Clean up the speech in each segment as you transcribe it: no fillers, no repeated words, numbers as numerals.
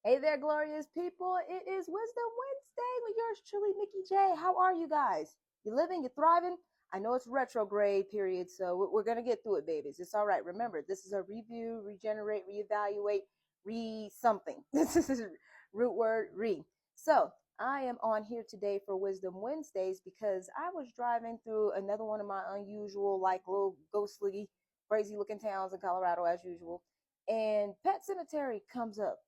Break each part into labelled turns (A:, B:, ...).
A: Hey there, glorious people. It is Wisdom Wednesday with yours truly, Mickey J. How are you guys? You living? You thriving? I know it's retrograde period, so we're going to get through it, babies. It's all right. Remember, this is a review, regenerate, reevaluate, re-something. This is root word, re. So I am on here today for Wisdom Wednesdays because I was driving through another one of my unusual, like little ghostly, crazy looking towns in Colorado as usual. And Pet Cemetery comes up.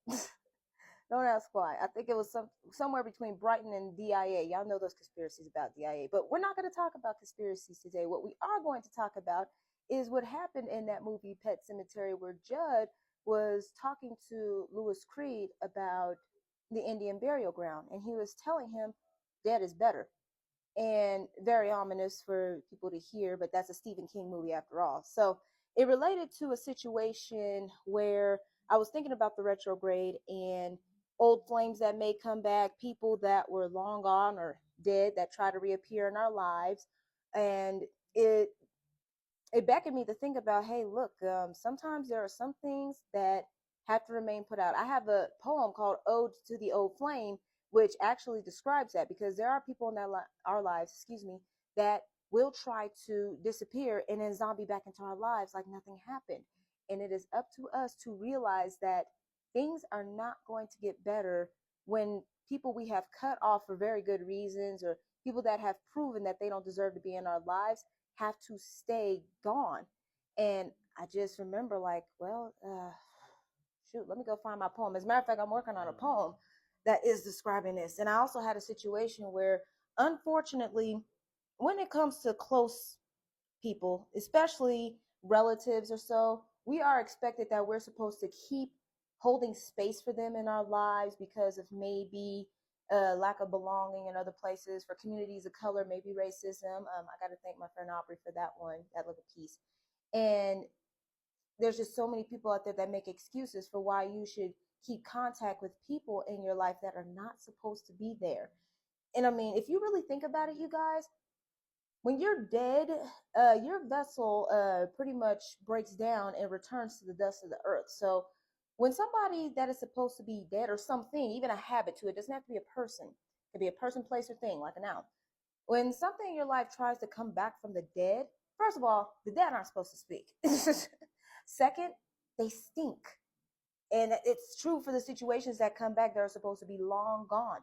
A: Don't ask why. I think it was somewhere between Brighton and DIA. Y'all know those conspiracies about DIA, but we're not going to talk about conspiracies today. What we are going to talk about is what happened in that movie Pet Cemetery, where Judd was talking to Louis Creed about the Indian burial ground, and he was telling him dead is better. And very ominous for people to hear, but that's a Stephen King movie after all. So it related to a situation where I was thinking about the retrograde and old flames that may come back, people that were long gone or dead that try to reappear in our lives. And it it beckoned me to think about, hey, look, sometimes there are some things that have to remain put out. I have a poem called Ode to the Old Flame, which actually describes that, because there are people in our lives, that will try to disappear and then zombie back into our lives like nothing happened. And it is up to us to realize that things are not going to get better when people we have cut off for very good reasons, or people that have proven that they don't deserve to be in our lives, have to stay gone. And I just remember, like, well, shoot, let me go find my poem. As a matter of fact, I'm working on a poem that is describing this. And I also had a situation where, unfortunately, when it comes to close people, especially relatives or so, we are expected that we're supposed to keep holding space for them in our lives because of maybe lack of belonging in other places, for communities of color, maybe racism. I got to thank my friend Aubrey for that one, that little piece. And there's just so many people out there that make excuses for why you should keep contact with people in your life that are not supposed to be there. And I mean, if you really think about it, you guys, when you're dead, your vessel pretty much breaks down and returns to the dust of the earth. So when somebody that is supposed to be dead, or something, even a habit too, it doesn't have to be a person. It could be a person, place, or thing, like a noun. When something in your life tries to come back from the dead, first of all, the dead aren't supposed to speak. Second, they stink. And it's true for the situations that come back that are supposed to be long gone.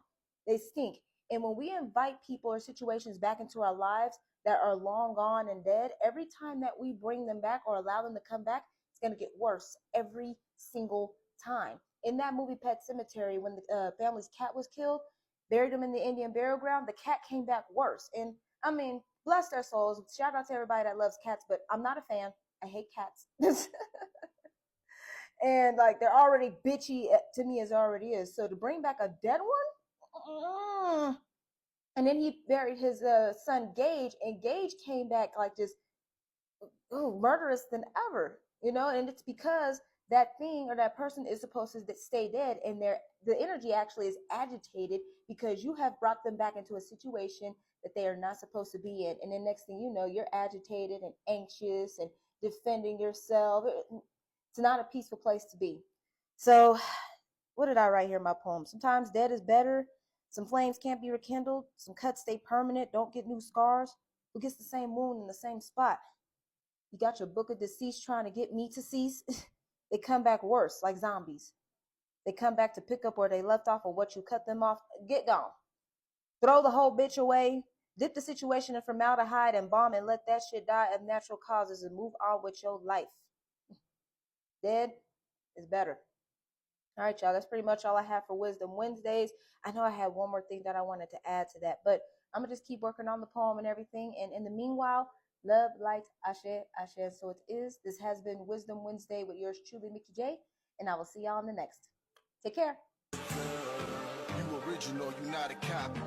A: They stink. And when we invite people or situations back into our lives that are long gone and dead, every time that we bring them back or allow them to come back, it's going to get worse every single time. In that movie Pet Cemetery, when the family's cat was killed, buried him in the Indian burial ground, the cat came back worse. And I mean, bless their souls. Shout out to everybody that loves cats, but I'm not a fan. I hate cats. And like, they're already bitchy to me as already is. So to bring back a dead one, and then he buried his son Gage, and Gage came back like just murderous than ever, you know. And it's because that thing or that person is supposed to stay dead, and the energy actually is agitated because you have brought them back into a situation that they are not supposed to be in. And then next thing you know, you're agitated and anxious and defending yourself. It's not a peaceful place to be. So, what did I write here in my poem? Sometimes dead is better. Some flames can't be rekindled. Some cuts stay permanent. Don't get new scars. Who gets the same wound in the same spot? You got your book of deceased trying to get me to cease. They come back worse, like zombies. They come back to pick up where they left off or what you cut them off. Get gone. Throw the whole bitch away. Dip the situation in formaldehyde and bomb and let that shit die of natural causes and move on with your life. Dead is better. All right, y'all. That's pretty much all I have for Wisdom Wednesdays. I know I had one more thing that I wanted to add to that, but I'm going to just keep working on the poem and everything. And in the meanwhile, love, light, ashe, ashe. So it is. This has been Wisdom Wednesday with yours truly, Mickey J. And I will see y'all in the next. Take care.
B: You original, you not a copy.